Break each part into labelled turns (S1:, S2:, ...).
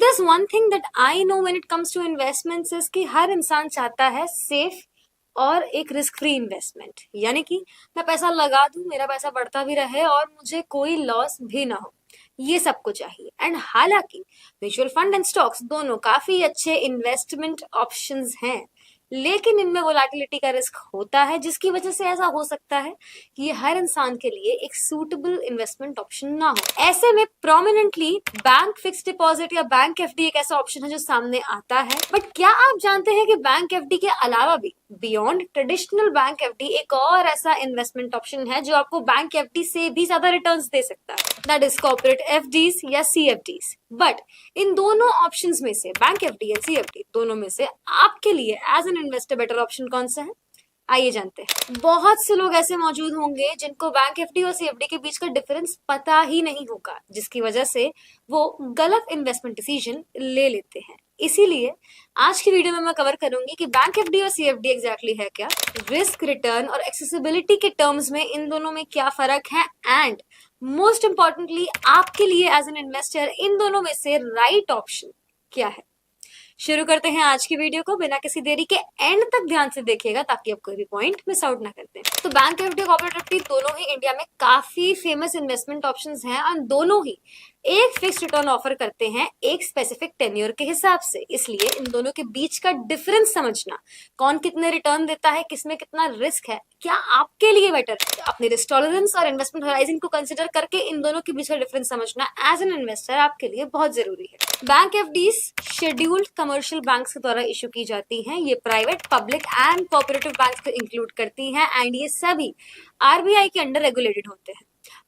S1: there's one thing that I know when it comes to investments is कि हर इंसान चाहता है सेफ और एक रिस्क फ्री इन्वेस्टमेंट, यानी कि मैं पैसा लगा दूं, मेरा पैसा बढ़ता भी रहे और मुझे कोई लॉस भी ना हो, ये सबको चाहिए। एंड हालांकि म्यूचुअल फंड एंड स्टॉक्स दोनों काफी अच्छे इन्वेस्टमेंट ऑप्शंस हैं, लेकिन इनमें वोलेटिलिटी का रिस्क होता है, जिसकी वजह से ऐसा हो सकता है कि ये हर इंसान के लिए एक सूटेबल इन्वेस्टमेंट ऑप्शन ना हो। ऐसे में प्रोमिनेंटली बैंक फिक्स्ड डिपॉजिट या बैंक एफडी एक ऐसा ऑप्शन है जो सामने आता है। बट क्या आप जानते हैं कि बैंक एफडी के अलावा भी बियॉन्ड ट्रेडिशनल बैंक एफडी एक और ऐसा इन्वेस्टमेंट ऑप्शन है जो आपको बैंक एफडी से भी ज्यादा रिटर्न्स दे सकता है, दैट इज कॉर्पोरेट एफडीज या सीएफडीज। बट इन दोनों ऑप्शंस में से बैंक एफडी या सीएफडी दोनों में से आपके लिए as an investor better option कौन सा है, आइए जानते हैं। बहुत से लोग ऐसे मौजूद होंगे जिनको बैंक एफडी और सीएफडी के बीच का डिफरेंस पता ही नहीं होगा, जिसकी वजह से वो गलत इन्वेस्टमेंट डिसीजन ले लेते हैं। इसीलिए आज की वीडियो में मैं कवर करूंगी कि बैंक एफडी और सीएफडी एग्जैक्टली है क्या, रिस्क रिटर्न और एक्सेसिबिलिटी के टर्म्स में इन दोनों में क्या फर्क है, एंड मोस्ट इंपॉर्टेंटली आपके लिए एज एन इन्वेस्टर इन दोनों में से राइट ऑप्शन क्या है। शुरू करते हैं आज की वीडियो को, बिना किसी देरी के एंड तक ध्यान से देखिएगा ताकि आप कोई भी पॉइंट मिस आउट ना करते हैं। तो बैंक एफडी और कॉर्पोरेट एफडी दोनों ही इंडिया में काफी फेमस इन्वेस्टमेंट ऑप्शंस हैं और दोनों ही एक फिक्स रिटर्न ऑफर करते हैं एक स्पेसिफिक टेन्योर के हिसाब से। इसलिए इन दोनों के बीच का डिफरेंस समझना, कौन कितने रिटर्न देता है, किसमें कितना रिस्क है, क्या आपके लिए बेटर है, अपनी रिस्क टॉलरेंस और इन्वेस्टमेंट होराइजन को कंसिडर करके इन दोनों के बीच का डिफरेंस समझना एज एन इन्वेस्टर आपके लिए बहुत जरूरी है। Bank FDs scheduled commercial banks के द्वारा इशू की जाती हैं। ये private, public and cooperative banks को इंक्लूड करती हैं एंड ये सभी आरबीआई के अंडर रेगुलेटेड होते हैं।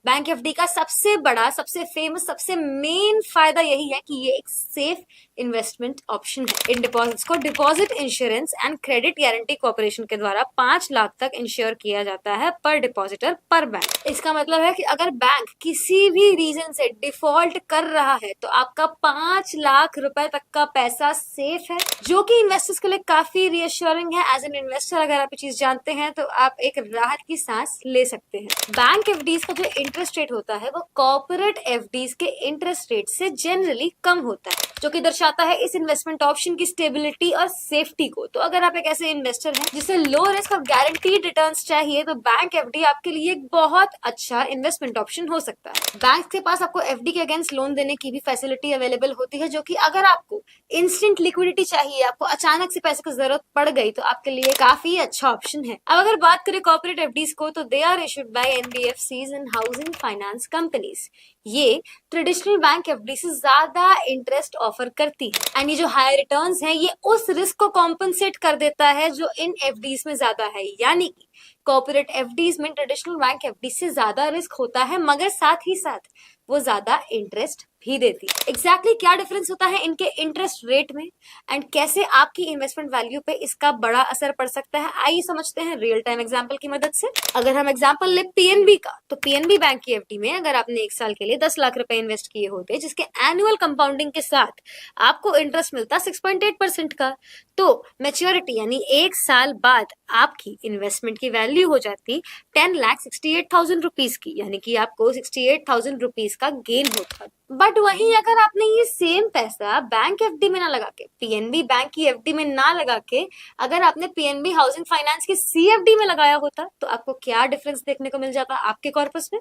S1: बैंक एफडी का सबसे बड़ा, सबसे फेमस, सबसे मेन फायदा यही है कि ये एक सेफ इन्वेस्टमेंट ऑप्शन है। इन डिपॉजिट्स को deposit insurance and credit guarantee corporation के द्वारा 5 लाख तक इंश्योर किया जाता है पर डिपॉजिटर पर बैंक। इसका मतलब है कि अगर बैंक किसी भी रीजन से डिफॉल्ट कर रहा है तो आपका 5 लाख रुपए तक का पैसा सेफ है, जो कि इन्वेस्टर्स के लिए काफी रियश्योरिंग है। एज एन इन्वेस्टर अगर आप ये चीज जानते हैं तो आप एक राहत की सांस ले सकते हैं। बैंक एफडीज का जो इंटरेस्ट रेट होता है वो कॉर्पोरेट एफडीज के इंटरेस्ट रेट से जनरली कम होता है, जो कि दर्शाता है इस इन्वेस्टमेंट ऑप्शन की स्टेबिलिटी और सेफ्टी को। तो अगर आप एक ऐसे इन्वेस्टर हैं जिसे लो रिस्क और गारंटीड रिटर्न्स चाहिए तो बैंक एफडी आपके लिए एक बहुत अच्छा इन्वेस्टमेंट ऑप्शन हो सकता है। बैंक के पास आपको एफडी के अगेंस्ट लोन देने की भी फैसिलिटी अवेलेबल होती है, जो कि अगर आपको इंस्टेंट लिक्विडिटी चाहिए, आपको अचानक से पैसे की जरूरत पड़ गई तो आपके लिए काफी अच्छा ऑप्शन है। अब अगर बात करें कॉर्पोरेट एफडीज को तो they are issued by NBFCs and housing finance companies. ये ट्रेडिशनल बैंक एफडी से ज्यादा इंटरेस्ट ऑफर करती है एंड ये जो हाई रिटर्न्स हैं ये उस रिस्क को कॉम्पनसेट कर देता है जो इन एफडीज में ज्यादा है। यानी कि कॉर्पोरेट एफडीज में ट्रेडिशनल बैंक एफडी से ज्यादा रिस्क होता है, मगर साथ ही साथ वो ज्यादा इंटरेस्ट भी देती है। एग्जैक्टली क्या डिफरेंस होता है इनके इंटरेस्ट रेट में एंड कैसे आपकी इन्वेस्टमेंट वैल्यू पे इसका बड़ा असर पड़ सकता है, आइए समझते हैं रियल टाइम एग्जांपल की मदद से। अगर हम एग्जांपल ले पीएनबी का, तो पीएनबी बैंक की एफडी में अगर आपने 1 साल के लिए 10 लाख रुपए इन्वेस्ट किए होते, जिसके एनुअल कंपाउंडिंग के साथ आपको इंटरेस्ट मिलता 6.8% का, तो मैच्योरिटी यानी 1 साल बाद आपकी इन्वेस्टमेंट की वैल्यू हो जाती 10,68,000 रुपीज की, यानी कि आपको 68,000 रुपीज का गेन होता। बट वहीं अगर आपने ये सेम पैसा बैंक एफडी में ना लगा के, पीएनबी बैंक की एफडी में ना लगा के, अगर आपने पीएनबी हाउसिंग फाइनेंस की सीएफडी में लगाया होता तो आपको क्या डिफरेंस देखने को मिल जाता आपके कॉर्पस में,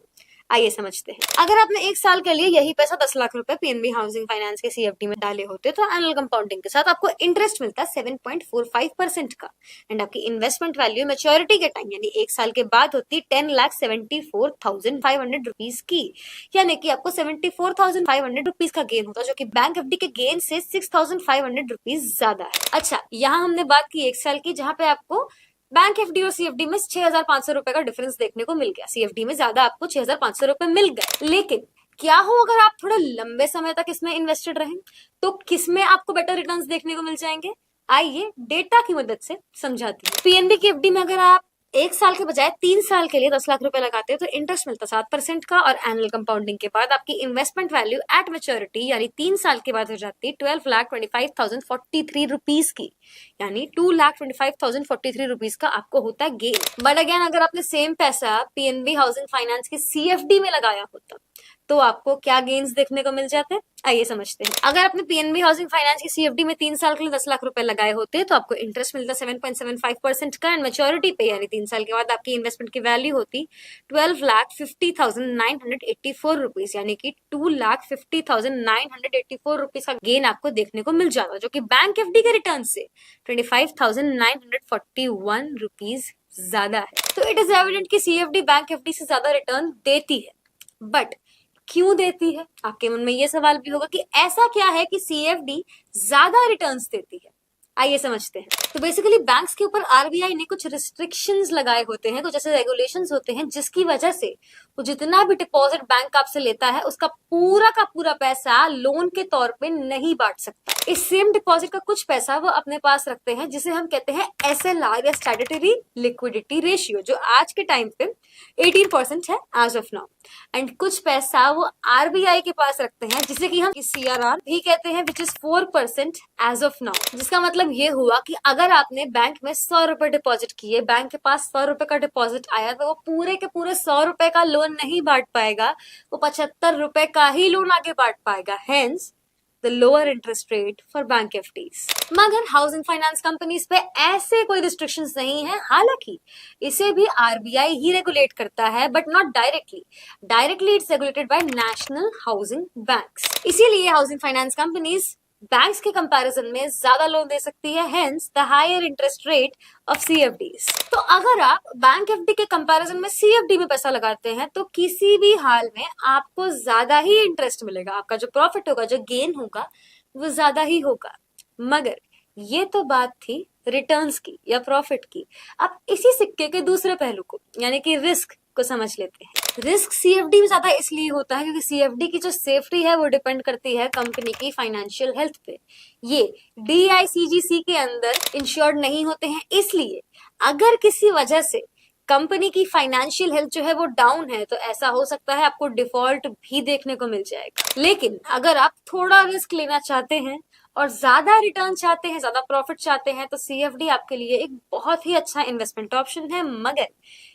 S1: आइए समझते हैं। अगर आपने 1 साल के लिए यही पैसा 10 लाख रुपए पीएनबी हाउसिंग फाइनेंस के सीएफडी में डाले होते तो एनुअल कंपाउंडिंग के साथ आपको इंटरेस्ट मिलता 7.45% का एंड आपकी इन्वेस्टमेंट वैल्यू मैच्योरिटी के टाइम यानी 1 साल के बाद होती 10,74,500 रुपीज की, यानी कि आपको 74,500 रुपीज का गेन होता, जो कि बैंक एफडी के गेन से 6,500 रुपीज ज्यादा है। अच्छा, यहाँ हमने बात की 1 साल की, जहां पे आपको बैंक एफडी और सीएफडी में 6,500 रुपए का डिफरेंस देखने को मिल गया। सीएफडी में ज्यादा आपको 6,500 रुपए मिल गए, लेकिन क्या हो अगर आप थोड़ा लंबे समय तक इसमें इन्वेस्टेड रहें तो किसमें आपको बेटर रिटर्न्स देखने को मिल जाएंगे, आइए डेटा की मदद से समझाती हूँ। पीएनबी की एफडी में अगर आप 1 साल के बजाय 3 साल के लिए 10 लाख रुपए लगाते हैं तो इंटरेस्ट मिलता 7% का और एनुअल कंपाउंडिंग के बाद आपकी इन्वेस्टमेंट वैल्यू एट मैच्योरिटी यानी 3 साल के बाद हो जाती 12,25,043 रुपीज की, यानी 2,25,043 रुपीज का आपको होता है गेन। बट अगेन अगर आपने सेम पैसा पीएनबी हाउसिंग फाइनेंस की सीएफडी में लगाया होता तो आपको क्या गेन्स देखने को मिल जाते हैं, आइए समझते हैं। अगर आपने पीएनबी हाउसिंग फाइनेंस की सीएफडी में 3 साल के लिए 10 लाख रुपए लगाए होते तो आपको इंटरेस्ट मिलता 7.75% का, एंड मेच्योरिटी पे यानी 3 साल के बाद आपकी इन्वेस्टमेंट की वैल्यू होती 12,50,984 रुपीज, यानी कि 2,50,984 रुपीज का गेन आपको देखने को मिल जाता, जो कि बैंक एफडी के रिटर्न से 25,941 रुपीज ज्यादा है। तो इट इज एविडेंट कि सीएफडी बैंक एफडी से ज्यादा रिटर्न देती है। बट क्यों देती है? आपके मन में ये सवाल भी होगा कि ऐसा क्या है कि सीएफडी ज्यादा रिटर्न्स देती है। आइए समझते हैं। तो बेसिकली बैंक्स के ऊपर आरबीआई ने कुछ रिस्ट्रिक्शंस लगाए होते हैं, कुछ ऐसे रेगुलेशंस होते हैं जिसकी वजह से वो जितना भी डिपॉजिट बैंक आपसे लेता है उसका पूरा का पूरा पैसा लोन के तौर पे नहीं बांट सकता। इस सेम डिपॉजिट का कुछ पैसा वो अपने पास रखते हैं, जिसे हम कहते हैं एसएलआर या स्टैट्यूटरी लिक्विडिटी रेशियो, जो आज के टाइम पे 18% है एज ऑफ नाउ। एंड कुछ पैसा वो आरबीआई के पास रखते हैं, जिसे कि हम सीआरआर भी कहते हैं, which is 4% as of now. जिसका मतलब ये हुआ कि अगर आपने बैंक में 100 रुपए डिपॉजिट किए, बैंक के पास 100 रुपए का डिपॉजिट आया, तो वो पूरे के पूरे 100 रुपए का लोन नहीं बांट पाएगा, वो 75 रुपए का ही लोन आगे बांट पाएगा। Hence the lower interest rate for bank FDs. मगर हाउसिंग फाइनेंस कंपनीज पे ऐसे कोई रिस्ट्रिक्शंस नहीं है, हालांकि इसे भी आरबीआई ही रेगुलेट करता है, but not directly. Directly it's regulated by national housing banks. इसीलिए हाउसिंग फाइनेंस कंपनीज बैंक्स के कंपैरिजन में ज्यादा लोन दे सकती है, hence the higher interest rate of CFDs. तो अगर आप बैंक एफडी के कंपैरिजन में सीएफडी में पैसा लगाते हैं तो किसी भी हाल में आपको ज्यादा ही इंटरेस्ट मिलेगा, आपका जो प्रॉफिट होगा, जो गेन होगा, वो ज्यादा ही होगा। मगर ये तो बात थी रिटर्न्स की या प्रॉफिट की। अब इसी सिक्के के दूसरे पहलू को यानी कि रिस्क को समझ लेते हैं। रिस्क सीएफडी में ज्यादा इसलिए होता है क्योंकि सीएफडी की जो सेफ्टी है वो डिपेंड करती है कंपनी की फाइनेंशियल हेल्थ पे। ये डीआईसीजीसी के अंदर इंश्योर्ड नहीं होते हैं, इसलिए अगर किसी वजह से कंपनी की फाइनेंशियल हेल्थ जो है वो डाउन है, तो ऐसा हो सकता है आपको डिफॉल्ट भी देखने को मिल जाएगा। लेकिन अगर आप थोड़ा रिस्क लेना चाहते हैं और ज्यादा रिटर्न चाहते हैं, ज्यादा प्रॉफिट चाहते हैं, तो सीएफडी आपके लिए एक बहुत ही अच्छा इन्वेस्टमेंट ऑप्शन है। मगर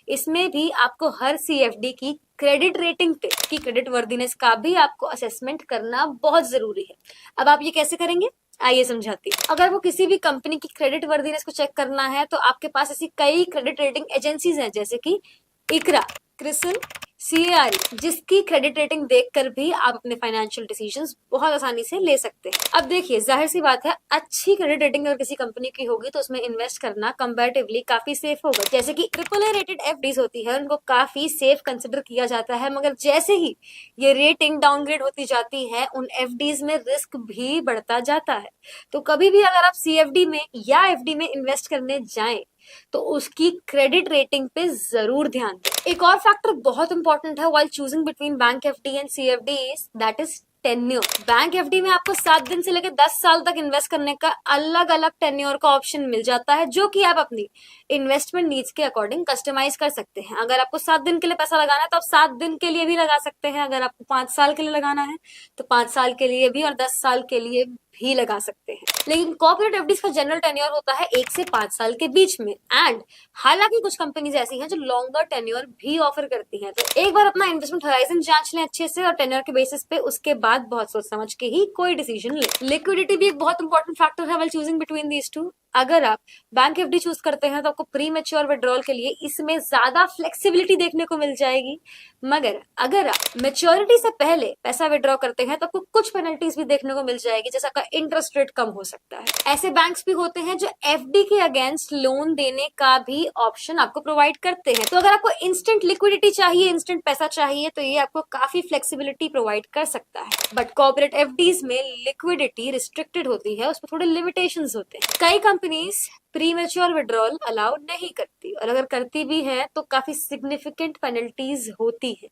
S1: इसमें भी आपको हर सीएफडी की क्रेडिट रेटिंग पे, की क्रेडिट वर्दीनेस का भी आपको असेसमेंट करना बहुत जरूरी है। अब आप ये कैसे करेंगे, आइए समझाती हूँ। अगर वो किसी भी कंपनी की क्रेडिट वर्दीनेस को चेक करना है, तो आपके पास ऐसी कई क्रेडिट रेटिंग एजेंसीज हैं, जैसे कि इकरा, क्रिसिल, सीएआरई, जिसकी क्रेडिट रेटिंग देखकर भी आप अपने फाइनेंशियल डिसीजंस बहुत आसानी से ले सकते हैं। अब देखिए, जाहिर सी बात है, अच्छी क्रेडिट रेटिंग अगर किसी कंपनी की होगी तो उसमें इन्वेस्ट करना कंपैरेटिवली काफी सेफ होगा। जैसे कि ट्रिपल ए रेटेड एफडीज होती है, उनको काफी सेफ कंसिडर किया जाता है, मगर जैसे ही ये रेटिंग डाउनग्रेड होती जाती है, उन एफडीज में रिस्क भी बढ़ता जाता है। तो कभी भी अगर आप सीएफडी में या एफडी में इन्वेस्ट करने जाएं तो उसकी क्रेडिट रेटिंग पे जरूर ध्यान दें। एक और फैक्टर बहुत इंपॉर्टेंट है while choosing between bank FD and CFD, that is tenure. Bank FD में आपको 7 दिन से लेकर 10 साल तक इन्वेस्ट करने का अलग अलग टेन्योर का ऑप्शन मिल जाता है, जो कि आप अपनी इन्वेस्टमेंट नीड्स के अकॉर्डिंग कस्टमाइज कर सकते हैं। अगर आपको 7 दिन के लिए पैसा लगाना है तो आप 7 दिन के लिए भी लगा सकते हैं। अगर आपको 5 साल के लिए लगाना है तो 5 साल के लिए भी और 10 साल के लिए भी लगा सकते हैं। लेकिन कॉर्पोरेट एफडीज का जनरल टेन्योर होता है 1 से 5 साल के बीच में। एंड हालांकि कुछ कंपनीज ऐसी हैं जो लॉन्गर टेन्योर भी ऑफर करती हैं। तो एक बार अपना इन्वेस्टमेंट होराइजन जांच लें अच्छे से और टेन्योर के बेसिस पे उसके बाद बहुत सोच समझ के ही कोई डिसीजन ले। लिक्विडिटी भी एक बहुत इंपॉर्टेंट फैक्टर है while choosing between these two. अगर आप बैंक एफडी चूज करते हैं तो आपको प्री मैच्योर विड्रॉल के लिए इसमें ज्यादा फ्लेक्सिबिलिटी देखने को मिल जाएगी। मगर अगर आप मैच्योरिटी से पहले पैसा विड्रॉ करते हैं तो आपको कुछ पेनल्टीज भी देखने को मिल जाएगी, जैसा का इंटरेस्ट रेट कम हो सकता है। ऐसे बैंक्स भी होते हैं जो एफडी के अगेंस्ट लोन देने का भी ऑप्शन आपको प्रोवाइड करते हैं। तो अगर आपको इंस्टेंट लिक्विडिटी चाहिए, इंस्टेंट पैसा चाहिए, तो ये आपको काफी फ्लेक्सिबिलिटी प्रोवाइड कर सकता है। बट कॉर्पोरेट एफडीज में लिक्विडिटी रिस्ट्रिक्टेड होती है, उसमें थोड़े लिमिटेशंस होते हैं। कई companies pre mature withdrawal allow नहीं करती, और अगर करती भी है तो काफी सिग्निफिकेंट पेनल्टीज होती है।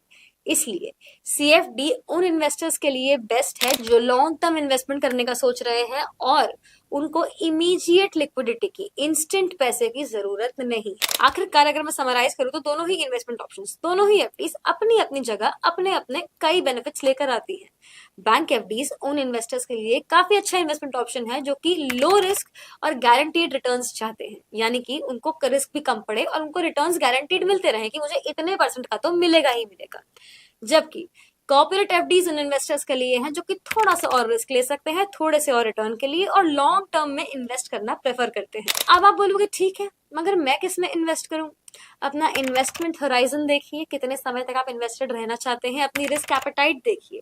S1: इसलिए सीएफडी उन इन्वेस्टर्स के लिए बेस्ट है जो लॉन्ग टर्म इन्वेस्टमेंट करने का सोच रहे हैं और उनको इमीडिएट लिक्विडिटी की, इंस्टेंट पैसे की जरूरत नहीं। आखिरकार अगर मैं समराइज करूं तो दोनों ही इन्वेस्टमेंट ऑप्शंस, दोनों ही एफडीज अपनी अपनी जगह अपने अपने कई बेनिफिट्स लेकर आती है। बैंक एफडीज उन इन्वेस्टर्स के लिए काफी अच्छा इन्वेस्टमेंट ऑप्शन है जो कि लो रिस्क और गारंटीड रिटर्न्स चाहते हैं, यानी कि उनको रिस्क भी कम पड़े और उनको रिटर्न्स गारंटीड मिलते रहे कि मुझे इतने % का तो मिलेगा ही मिलेगा। जबकि कॉर्पोरेट एफडीज उन इन्वेस्टर्स के लिए हैं जो कि थोड़ा सा और रिस्क ले सकते हैं थोड़े से और रिटर्न के लिए और लॉन्ग टर्म में इन्वेस्ट करना प्रेफर करते हैं। अब आप बोलोगे ठीक है, मगर मैं किस में इन्वेस्ट करूं? अपना इन्वेस्टमेंट होराइजन देखिए, कितने समय तक आप इन्वेस्टेड रहना चाहते हैं। अपनी रिस्क एपेटाइट देखिए,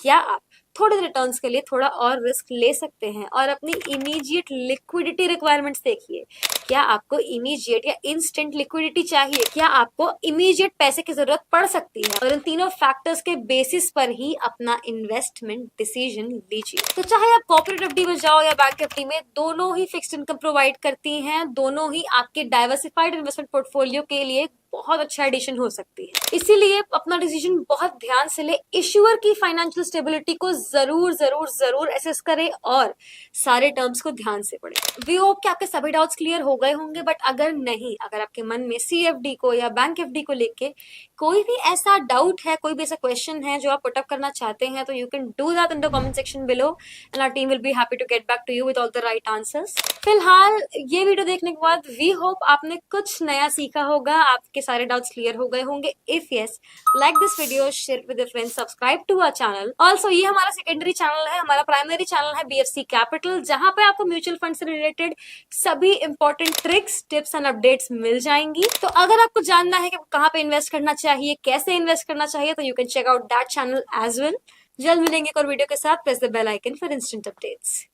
S1: क्या आप थोड़े रिटर्न्स के लिए थोड़ा और रिस्क ले सकते हैं। और अपनी इमीडिएट लिक्विडिटी रिक्वायरमेंट्स देखिए, क्या आपको इमीडिएट या इंस्टेंट लिक्विडिटी चाहिए, क्या आपको इमीडिएट पैसे की जरूरत पड़ सकती है। और इन तीनों फैक्टर्स के बेसिस पर ही अपना इन्वेस्टमेंट डिसीजन लीजिए। तो चाहे आप कॉर्पोरेट एफडी में जाओ या बैंक एफडी में, दोनों ही फिक्स्ड इनकम प्रोवाइड करती हैं, दोनों ही आपके डाइवर्सिफाइड इन्वेस्टमेंट पोर्टफोलियो के लिए बहुत अच्छा एडिशन हो सकती है। इसीलिए अपना डिसीजन बहुत ध्यान से ले, इश्यूअर की फाइनेंशियल स्टेबिलिटी को जरूर जरूर जरूर एसेस करें और सारे टर्म्स को ध्यान से पढ़ें। वी होप कि आपके सभी डाउट्स क्लियर हो गए होंगे, बट अगर नहीं, अगर आपके मन में सीएफडी को या बैंक एफडी को लेके कोई भी ऐसा डाउट है, कोई भी ऐसा क्वेश्चन है जो आप पुटअप करना चाहते हैं, तो you can do that in the comment section below and our team will be happy to get back to you with all the right answers. फिलहाल ये वीडियो देखने के बाद वी होप आपने कुछ नया सीखा होगा, आपके सारे डाउट्स क्लियर हो गए होंगे। If yes, like this video, share with your friends, subscribe to our channel. Also ये हमारा सेकेंडरी चैनल है, हमारा प्राइमरी चैनल है बीएफसी कैपिटल, जहां पे आपको म्यूचुअल फंड से रिलेटेड सभी important tricks, tips and updates मिल जाएंगी। तो अगर आपको जानना है कि कहाँ पे इन्वेस्ट करना चाहिए, कैसे इन्वेस्ट करना चाहिए, तो you can check out that channel as well. जल्द मिलेंगे एक और वीडियो के साथ। Press the bell icon for instant updates.